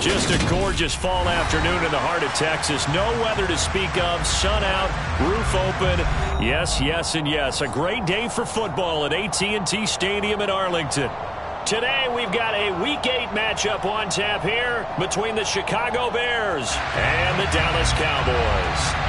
Just a gorgeous fall afternoon in the heart of Texas. No weather to speak of. Sun out, roof open. Yes, yes, and yes. A great day for football at AT&T Stadium in Arlington. Today we've got a Week 8 matchup on tap here between the Chicago Bears and the Dallas Cowboys.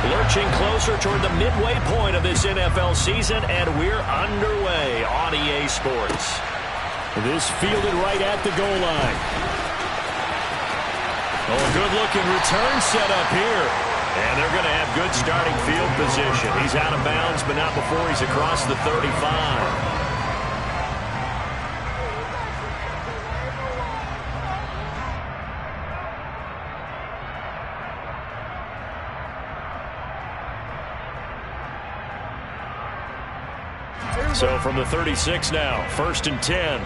Lurching closer toward the midway point of this NFL season, and we're underway on EA Sports. This fielded right at the goal line. Oh, good-looking return set up here. And they're going to have good starting field position. He's out of bounds, but not before he's across the 35. So from the 36 now, 1st and 10.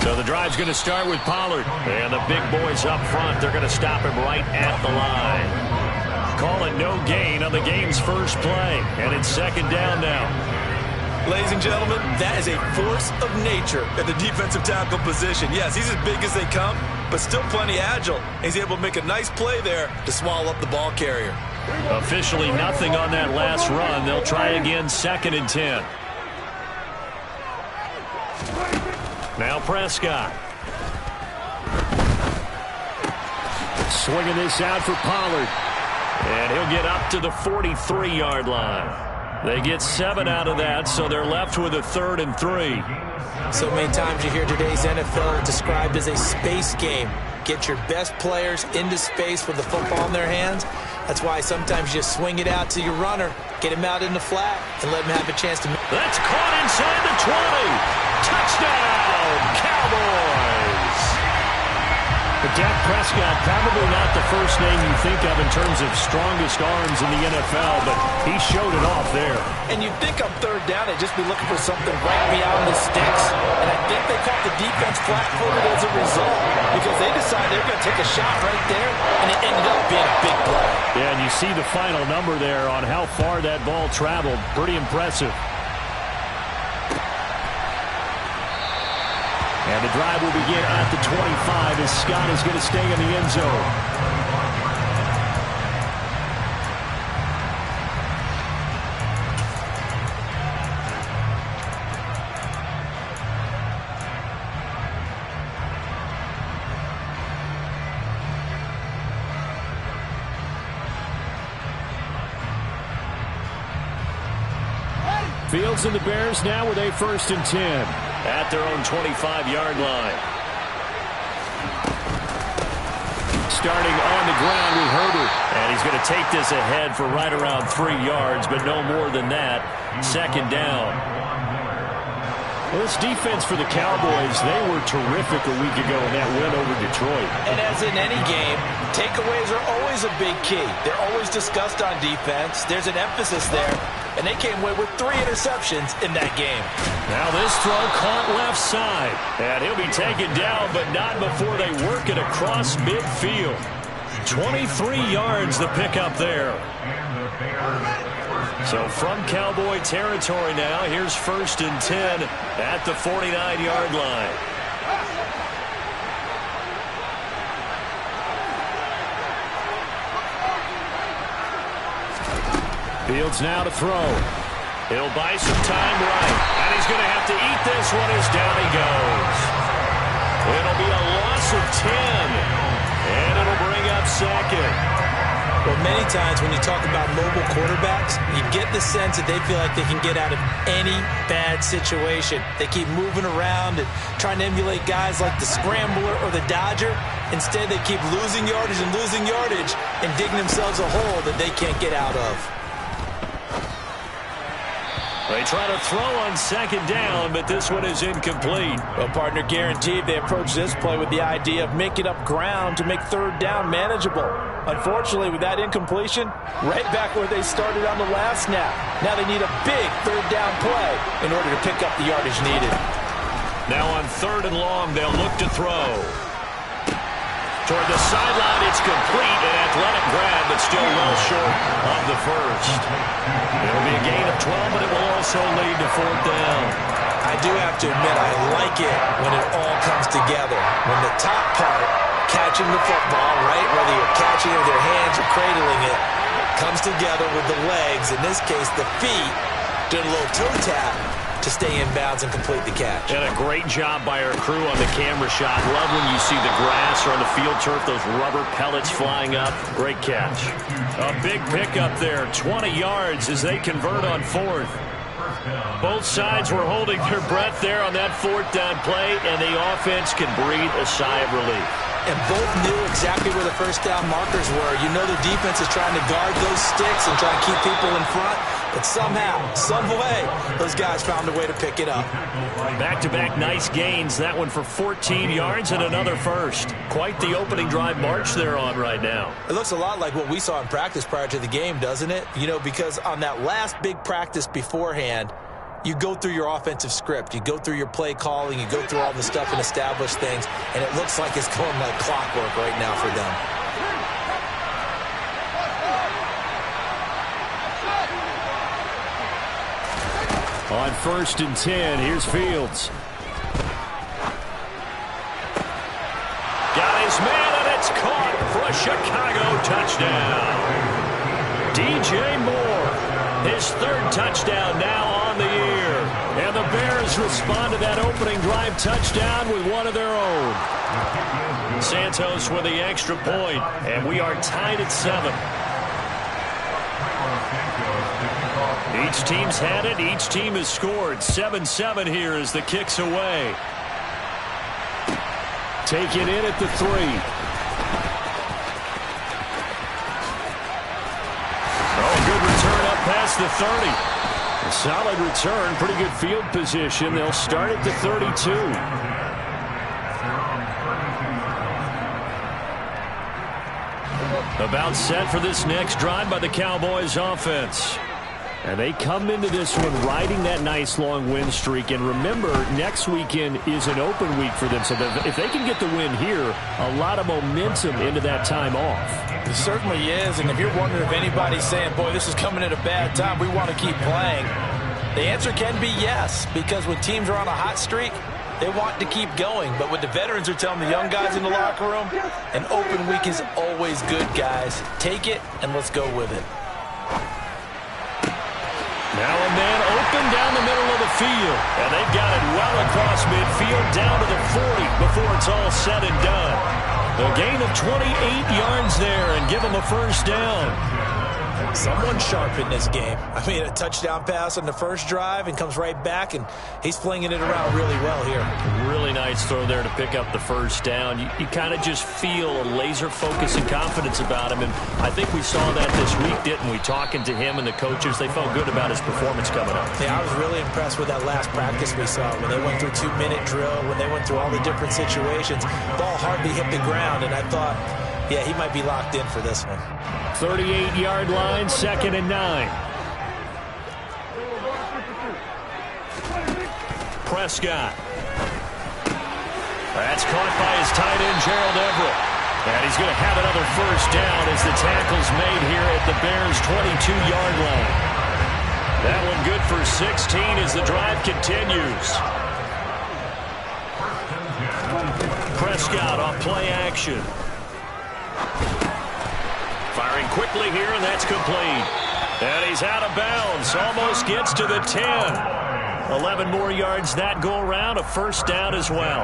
So the drive's going to start with Pollard. And the big boys up front, they're going to stop him right at the line. Call it no gain on the game's first play. And it's 2nd down now. Ladies and gentlemen, that is a force of nature at the defensive tackle position. Yes, he's as big as they come, but still plenty agile. He's able to make a nice play there to swallow up the ball carrier. Officially nothing on that last run. They'll try again, 2nd and 10. Now Prescott. Swinging this out for Pollard. And he'll get up to the 43-yard line. They get 7 out of that, so they're left with a 3rd and 3. So many times you hear today's NFL described as a space game. Get your best players into space with the football in their hands. That's why sometimes you just swing it out to your runner, get him out in the flat, and let him have a chance to... That's caught inside the 20. Touchdown, Cowboys. But Dak Prescott, probably not the first name you think of in terms of strongest arms in the NFL, but he showed it off there. And you'd think on 3rd down, they'd just be looking for something right beyond the sticks. And I think they caught the defense flat-footed as a result because they decided they were going to take a shot right there, and it ended up being a big play. Yeah, and you see the final number there on how far that ball traveled. Pretty impressive. And the drive will begin at the 25 as Scott is going to stay in the end zone. Fields and the Bears now with a 1st and 10. At their own 25-yard line. Starting on the ground with Herbert. And he's going to take this ahead for right around 3 yards, but no more than that. 2nd down. Well, this defense for the Cowboys, they were terrific a week ago in that win over Detroit. And as in any game, takeaways are always a big key. They're always discussed on defense. There's an emphasis there. And they came away with 3 interceptions in that game. Now this throw caught left side. And he'll be taken down, but not before they work it across midfield. 23 yards the pickup there. So from Cowboy territory now, here's 1st and 10 at the 49-yard line. Fields now to throw. He'll buy some time right. And he's going to have to eat this one as down he goes. It'll be a loss of 10. And it'll bring up 2nd. Well, many times when you talk about mobile quarterbacks, you get the sense that they feel like they can get out of any bad situation. They keep moving around and trying to emulate guys like the Scrambler or the Dodger. Instead, they keep losing yardage and digging themselves a hole that they can't get out of. They try to throw on 2nd down, but this one is incomplete. Well, partner, guaranteed they approach this play with the idea of making up ground to make 3rd down manageable. Unfortunately, with that incompletion, right back where they started on the last snap. Now they need a big 3rd down play in order to pick up the yardage needed. Now on 3rd and long, they'll look to throw. Toward the sideline, it's complete. An athletic grab, but still well short of the first. It'll be a gain of 12, but it will also lead to 4th down. I do have to admit, I like it when it all comes together. When the top part, catching the football, right, whether you're catching it with your hands or cradling it, comes together with the legs, in this case the feet, doing a little toe tap to stay in bounds and complete the catch. And a great job by our crew on the camera shot. Love when you see the grass or on the field turf, those rubber pellets flying up. Great catch. A big pickup there, 20 yards as they convert on 4th. Both sides were holding their breath there on that 4th down play, and the offense can breathe a sigh of relief. And both knew exactly where the first down markers were. You know the defense is trying to guard those sticks and try and keep people in front. But somehow, some way, those guys found a way to pick it up. Back-to-back nice gains. That one for 14 yards and another first. Quite the opening drive march they're on right now. It looks a lot like what we saw in practice prior to the game, doesn't it? You know, because on that last big practice beforehand, you go through your offensive script. You go through your play calling. You go through all the stuff and establish things. And it looks like it's going like clockwork right now for them. On 1st and 10, here's Fields. Got his man, and it's caught for a Chicago touchdown. DJ Moore, his 3rd touchdown now on the year. And the Bears respond to that opening drive touchdown with one of their own. Santos with the extra point, and we are tied at 7. Each team's had it. Each team has scored. 7-7 here as the kick's away. Take it in at the 3. Oh, good return up past the 30. A solid return. Pretty good field position. They'll start at the 32. About set for this next drive by the Cowboys offense. And they come into this one riding that nice long win streak. And remember, next weekend is an open week for them. So if they can get the win here, a lot of momentum into that time off. It certainly is. And if you're wondering if anybody's saying, boy, this is coming at a bad time, we want to keep playing, the answer can be yes. Because when teams are on a hot streak, they want to keep going. But what the veterans are telling the young guys in the locker room, an open week is always good, guys. Take it and let's go with it. Now a man open down the middle of the field. And they've got it well across midfield down to the 40 before it's all said and done. A gain of 28 yards there and give them a first down. Someone sharp in this game. I mean, a touchdown pass on the first drive and comes right back, and he's flinging it around really well here. Really nice throw there to pick up the first down. You kind of just feel a laser focus and confidence about him, and I think we saw that this week, didn't we? Talking to him and the coaches, they felt good about his performance coming up. Yeah, I was really impressed with that last practice we saw when they went through 2-minute drill, when they went through all the different situations. Ball hardly hit the ground, and I thought, yeah, he might be locked in for this one. 38-yard line, 2nd and 9. Prescott. That's caught by his tight end, Gerald Everett. And he's going to have another first down as the tackle's made here at the Bears' 22-yard line. That one good for 16 as the drive continues. Prescott off play action. Firing quickly here, and that's complete. And he's out of bounds. Almost gets to the 10. 11 more yards that go around. A first down as well.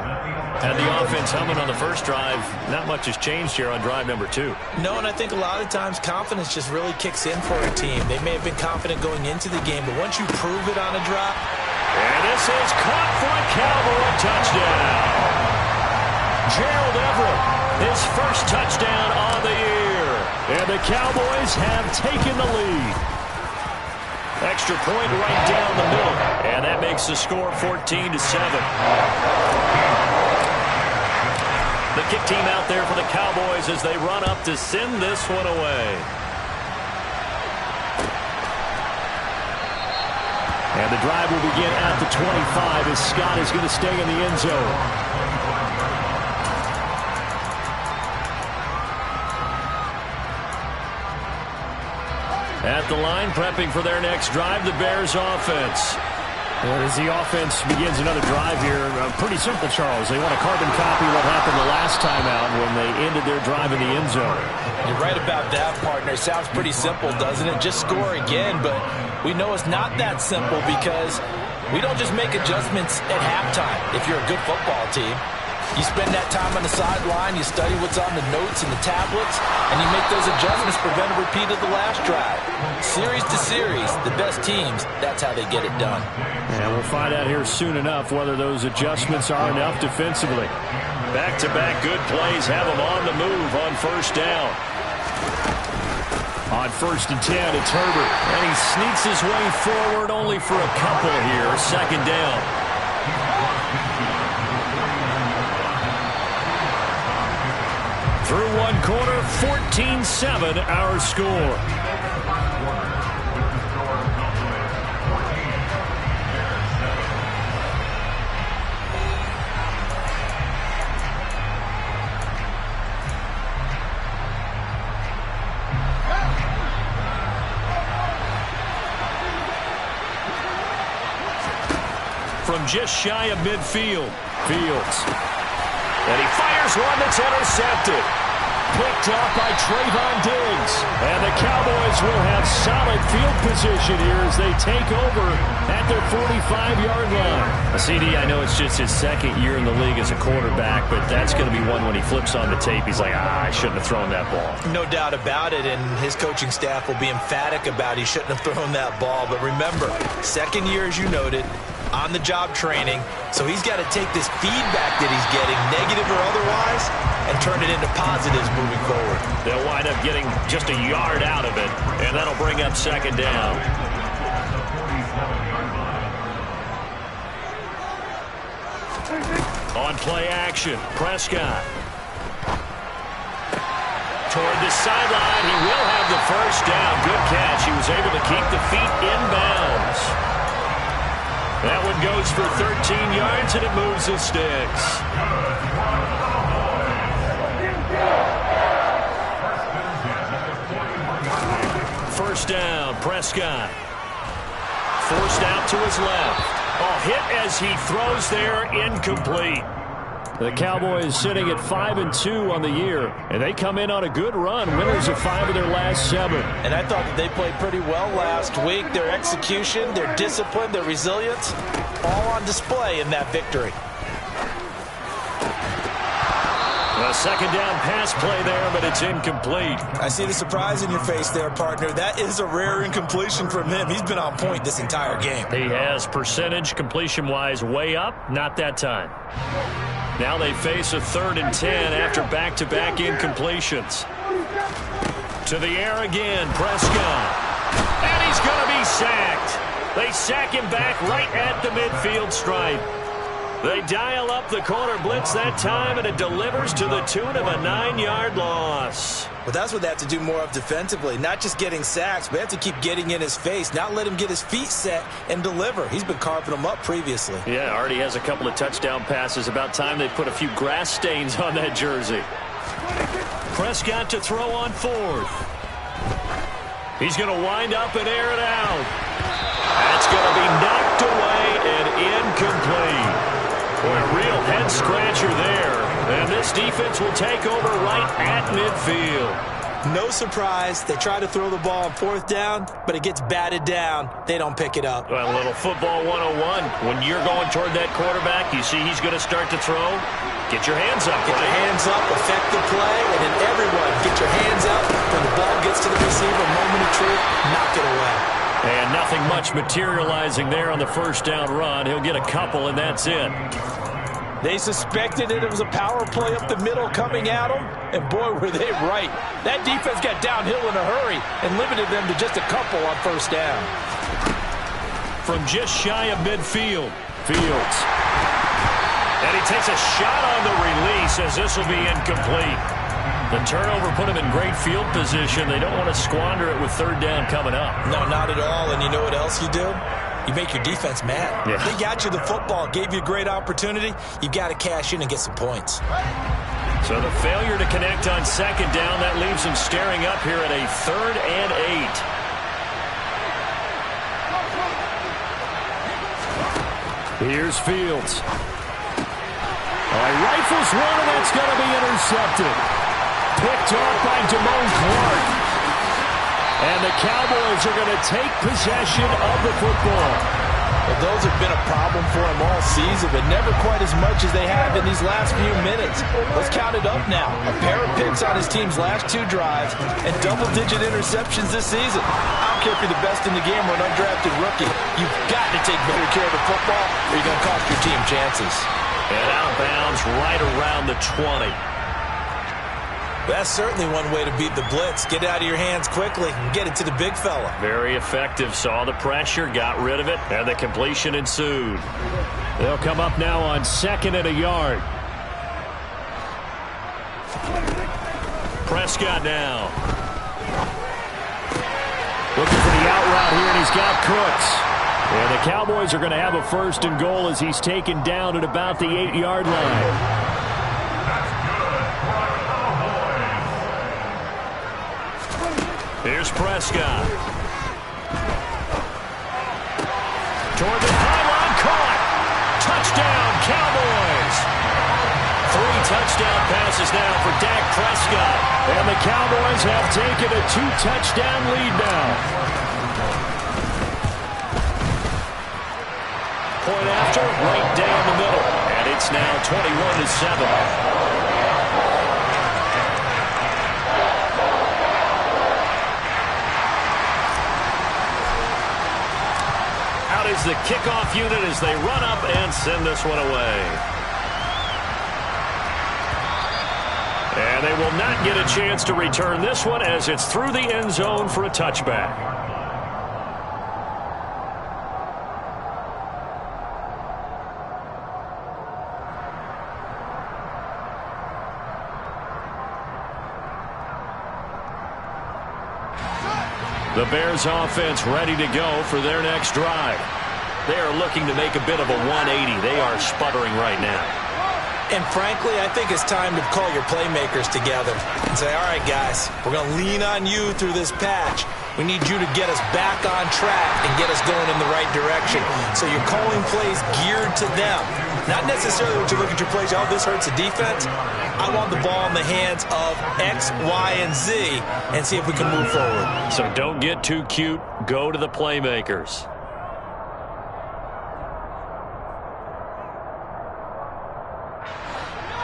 And the offense humming on the first drive. Not much has changed here on drive number 2. No, and I think a lot of times confidence just really kicks in for a team. They may have been confident going into the game, but once you prove it on a drop. And this is caught for a Cowboy touchdown. Gerald Everett, his first touchdown on the year. And the Cowboys have taken the lead. Extra point right down the middle. And that makes the score 14-7. The kick team out there for the Cowboys as they run up to send this one away. And the drive will begin at the 25 as Scott is going to stay in the end zone. At the line, prepping for their next drive, the Bears offense. And as the offense begins another drive here, pretty simple, Charles. They want to carbon copy what happened the last time out when they ended their drive in the end zone. You're right about that, partner. Sounds pretty simple, doesn't it? Just score again, but we know it's not that simple because we don't just make adjustments at halftime if you're a good football team. You spend that time on the sideline, you study what's on the notes and the tablets, and you make those adjustments to prevent a repeat of the last drive. Series to series, the best teams, that's how they get it done. And we'll find out here soon enough whether those adjustments are enough defensively. Back-to-back good plays have them on the move on first down. On 1st and 10, it's Herbert. And he sneaks his way forward only for a couple here. Second down. Through one quarter, 14-7 our score. From just shy of midfield, Fields. And he fires one that's intercepted. Picked up by Trayvon Diggs. And the Cowboys will have solid field position here as they take over at their 45-yard line. CD, I know it's just his second year in the league as a quarterback, but that's going to be one when he flips on the tape. He's like, I shouldn't have thrown that ball. No doubt about it, and his coaching staff will be emphatic about he shouldn't have thrown that ball. But remember, second year, as you noted, on-the-job training, so he's got to take this feedback that he's getting, negative or otherwise, and turn it into positives moving forward. They'll wind up getting just a yard out of it, and that'll bring up second down. On play action, Prescott. Toward the sideline, he will have the first down. Good catch. He was able to keep the feet inbounds. That one goes for 13 yards, and it moves the sticks. First down, Prescott. Forced out to his left. Oh, hit as he throws there, incomplete. The Cowboys sitting at 5-2 on the year, and they come in on a good run, winners of 5 of their last 7. And I thought that they played pretty well last week. Their execution, their discipline, their resilience, all on display in that victory. A second down pass play there, but it's incomplete. I see the surprise in your face there, partner. That is a rare incompletion from him. He's been on point this entire game. He has percentage completion-wise way up, not that time. Now they face a 3rd and 10 after back-to-back incompletions. To the air again, Prescott. And he's going to be sacked. They sack him back right at the midfield stripe. They dial up the corner blitz that time, and it delivers to the tune of a 9-yard loss. Well, that's what they have to do more of defensively, not just getting sacks, but they have to keep getting in his face, not let him get his feet set and deliver. He's been carving them up previously. Yeah, already has a couple of touchdown passes. About time they put a few grass stains on that jersey. Prescott to throw on 4th. He's going to wind up and air it out. That's going to be knocked away and incomplete. Boy, a real head-scratcher there. And this defense will take over right at midfield. No surprise. They try to throw the ball on 4th down, but it gets batted down. They don't pick it up. Well, a little football 101. When you're going toward that quarterback, you see he's going to start to throw. Get your hands up, Get your hands up, affect the play, and then everyone get your hands up. When the ball gets to the receiver, moment of truth, knock it away. And nothing much materializing there on the first down run. He'll get a couple, and that's it. They suspected it was a power play up the middle coming at them, and boy, were they right. That defense got downhill in a hurry and limited them to just a couple on first down. From just shy of midfield, Fields. And he takes a shot on the release as this will be incomplete. The turnover put him in great field position. They don't want to squander it with 3rd down coming up. No, not at all. And you know what else you do? you make your defense mad. Yeah. They got you the football, gave you a great opportunity. You've got to cash in and get some points. So the failure to connect on second down, that leaves them staring up here at a 3rd and 8. Here's Fields. Rifles one, and that's going to be intercepted. Picked off by Damone Clark. And the Cowboys are going to take possession of the football. Well, those have been a problem for him all season, but never quite as much as they have in these last few minutes. Let's count it up now. A pair of picks on his team's last 2 drives and double-digit interceptions this season. I don't care if you're the best in the game or an undrafted rookie. You've got to take better care of the football or you're going to cost your team chances. And out of bounds right around the 20. That's certainly one way to beat the blitz. Get it out of your hands quickly and get it to the big fella. Very effective. Saw the pressure, got rid of it, and the completion ensued. They'll come up now on 2nd and a yard. Prescott now. Looking for the out route here, and he's got Cooks. And the Cowboys are going to have a 1st and goal as he's taken down at about the 8-yard line. Here's Prescott. Toward the pylon, caught. Touchdown, Cowboys. 3 touchdown passes now for Dak Prescott. And the Cowboys have taken a 2-touchdown lead now. Point after, right down the middle. And it's now 21-7. Is the kickoff unit as they run up and send this one away. And they will not get a chance to return this one as it's through the end zone for a touchback. The Bears offense ready to go for their next drive. They are looking to make a bit of a 180. They are sputtering right now. And frankly, I think it's time to call your playmakers together and say, all right, guys, we're going to lean on you through this patch. We need you to get us back on track and get us going in the right direction. So you're calling plays geared to them. Not necessarily what you look at your plays, oh, this hurts the defense. I want the ball in the hands of X, Y, and Z and see if we can move forward. So don't get too cute. Go to the playmakers.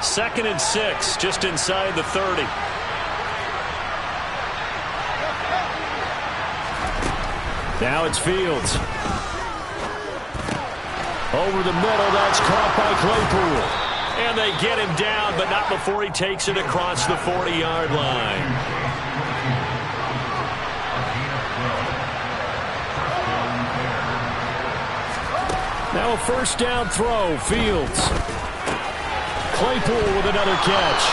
Second and 6, just inside the 30. Now it's Fields. Over the middle, that's caught by Claypool. And they get him down, but not before he takes it across the 40-yard line. Now a 1st down throw, Fields. Claypool with another catch.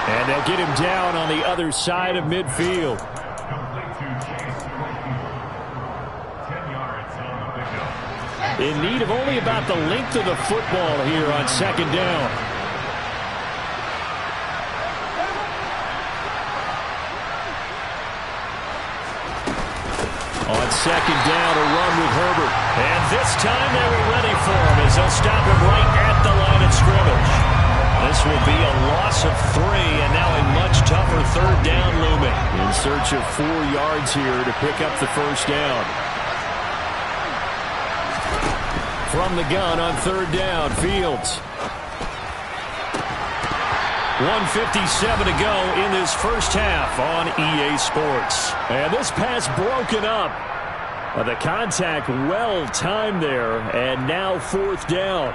And they'll get him down on the other side of midfield. In need of only about the length of the football here on 2nd down. On 2nd down, a run with Herbert. And this time they were ready for him as they'll stop him right at the line of scrimmage. This will be a loss of 3, and now a much tougher 3rd down looming. In search of 4 yards here to pick up the 1st down. From the gun on 3rd down, Fields. 1:57 to go in this first half on EA Sports. And this pass broken up. The contact well timed there, and now 4th down.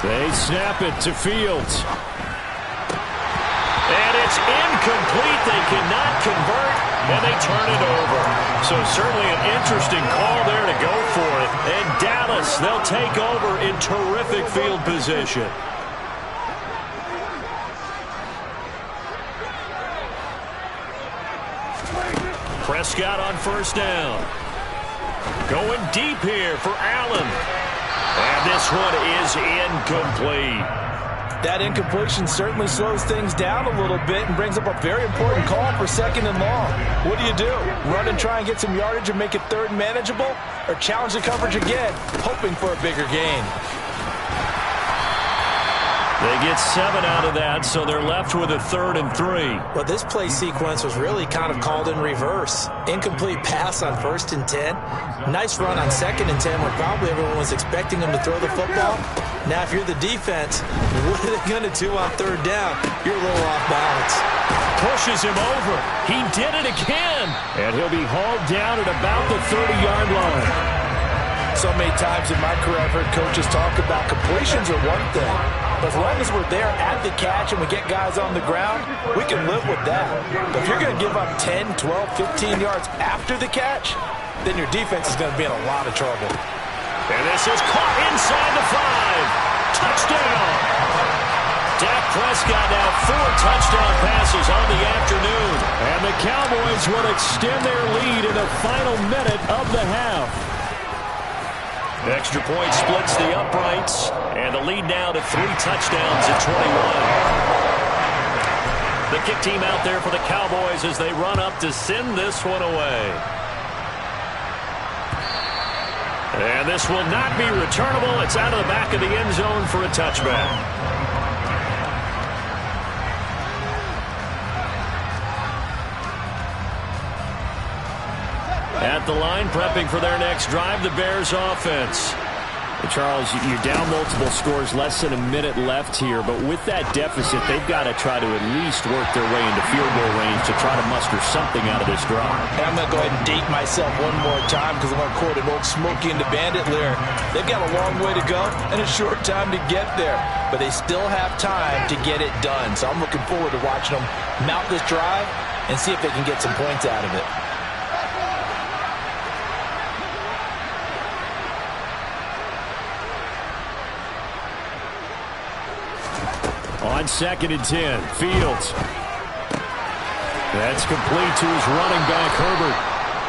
They snap it to Fields. And It's incomplete. They cannot convert, and they turn it over. So certainly an interesting call there to go for it. And Dallas, they'll take over in terrific field position. Prescott on first down. Going deep here for Allen. And this one is incomplete. That incompletion certainly slows things down a little bit and brings up a very important call for second and long. What do? Run and try and get some yardage and make it third and manageable? Or challenge the coverage again, hoping for a bigger gain? They get 7 out of that, so they're left with a 3rd and 3. Well, this play sequence was really kind of called in reverse. Incomplete pass on 1st and 10. Nice run on 2nd and 10 where probably everyone was expecting them to throw the football. Now, if you're the defense, what are they going to do on 3rd down? You're a little off balance. Pushes him over. He did it again. And he'll be hauled down at about the 30-yard line. So many times in my career I've heard coaches talk about completions are one thing. But as long as we're there at the catch and we get guys on the ground, we can live with that. But if you're going to give up 10, 12, 15 yards after the catch, then your defense is going to be in a lot of trouble. And this is caught inside the 5. Touchdown. Dak Prescott now 4 touchdown passes on the afternoon. And the Cowboys will extend their lead in the final minute of the half. Extra point splits the uprights, and the lead now to 3 touchdowns at 21. The kick team out there for the Cowboys as they run up to send this one away. And this will not be returnable. It's out of the back of the end zone for a touchback. At the line, prepping for their next drive, the Bears offense. Charles, you're down multiple scores, less than a minute left here, but with that deficit, they've got to try to at least work their way into field goal range to try to muster something out of this drive. And I'm going to go ahead and date myself one more time because I'm going to quote an old Smokey and the Bandit lyric. They've got a long way to go and a short time to get there, but they still have time to get it done. So I'm looking forward to watching them mount this drive and see if they can get some points out of it. On 2nd and 10, Fields. That's complete to his running back, Herbert.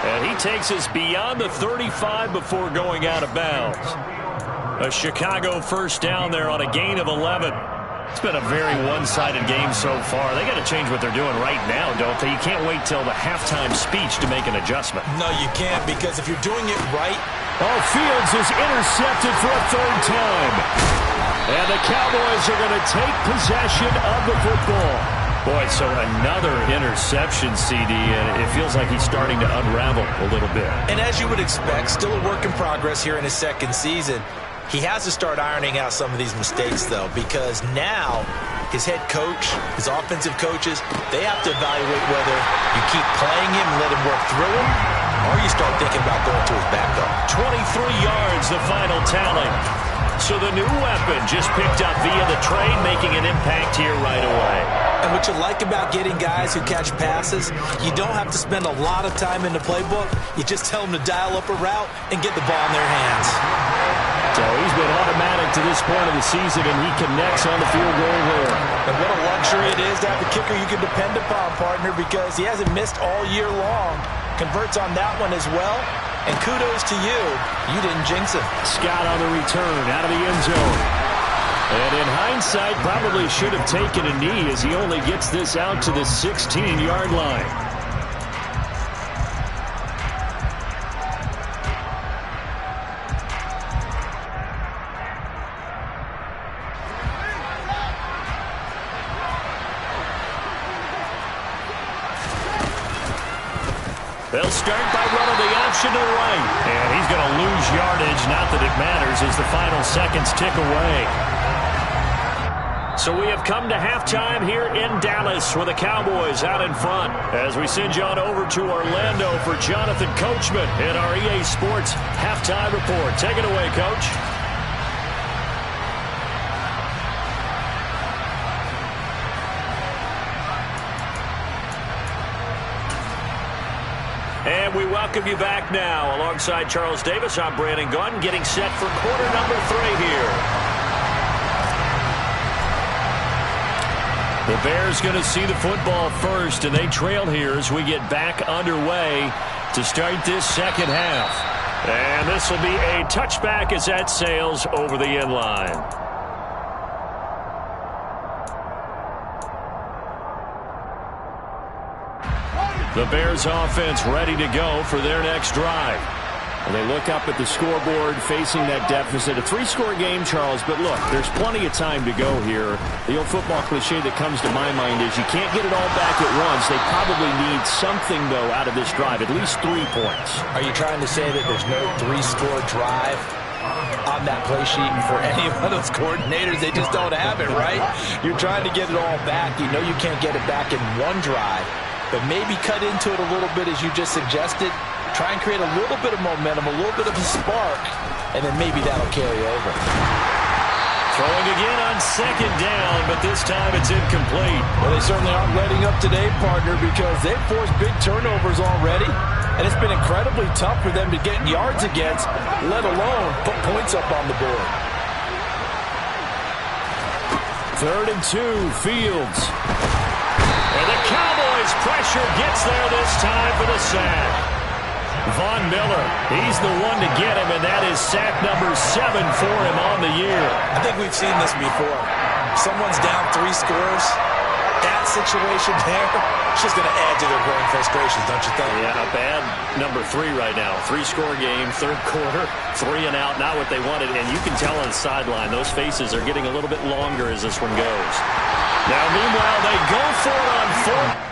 And he takes us beyond the 35 before going out of bounds. A Chicago first down there on a gain of 11. It's been a very one-sided game so far. They got to change what they're doing right now, don't they? You can't wait till the halftime speech to make an adjustment. No, you can't, because if you're doing it right... Oh, Fields is intercepted for a 3rd time. And the Cowboys are going to take possession of the football. Boy, so another interception, CD, and it feels like he's starting to unravel a little bit. And as you would expect, still a work in progress here in his 2nd season. He has to start ironing out some of these mistakes, though, because now his head coach, his offensive coaches, they have to evaluate whether you keep playing him and let him work through him, or you start thinking about going to his backup. 23 yards, the final tally. So the new weapon just picked up via the trade, making an impact here right away. And what you like about getting guys who catch passes, you don't have to spend a lot of time in the playbook. You just tell them to dial up a route and get the ball in their hands. So he's been automatic to this point of the season, and he connects on the field goal there. And what a luxury it is to have a kicker you can depend upon, partner, because he hasn't missed all year long. Converts on that one as well. And kudos to you. You didn't jinx him. Scott on the return out of the end zone. And in hindsight, probably should have taken a knee as he only gets this out to the 16-yard line. They'll start by running the option to the right. And he's going to lose yardage. Not that it matters as the final seconds tick away. So we have come to halftime here in Dallas with the Cowboys out in front. As we send you on over to Orlando for Jonathan Coachman in our EA Sports Halftime Report. Take it away, Coach. And we welcome you back now. Alongside Charles Davis, I'm Brandon Gunn, getting set for quarter number 3 here. The Bears going to see the football first, and they trail here as we get back underway to start this second half. And this will be a touchback as that sails over the end line. The Bears offense ready to go for their next drive. Well, they look up at the scoreboard facing that deficit. A 3-score game, Charles, but look, there's plenty of time to go here. The old football cliche that comes to my mind is you can't get it all back at once. They probably need something, though, out of this drive, at least 3 points. Are you trying to say that there's no 3-score drive on that play sheet for any of those coordinators? They just don't have it, right? You're trying to get it all back. You know you can't get it back in one drive. But maybe cut into it a little bit as you just suggested. Try and create a little bit of momentum, a little bit of a spark, and then maybe that'll carry over. Throwing again on second down, but this time it's incomplete. Well, they certainly aren't letting up today, partner, because they've forced big turnovers already. And it's been incredibly tough for them to get yards against, let alone put points up on the board. 3rd and 2, Fields. And the Cowboys' pressure gets there this time for the sack. Von Miller, he's the one to get him, and that is sack number 7 for him on the year. I think we've seen this before. Someone's down 3 scores. That situation there, it's just going to add to their growing frustrations, don't you think? Yeah, a bad number 3 right now. 3-score game, 3rd quarter, 3 and out, not what they wanted. And you can tell on the sideline, those faces are getting a little bit longer as this one goes. Now, meanwhile, they go for it on 4th.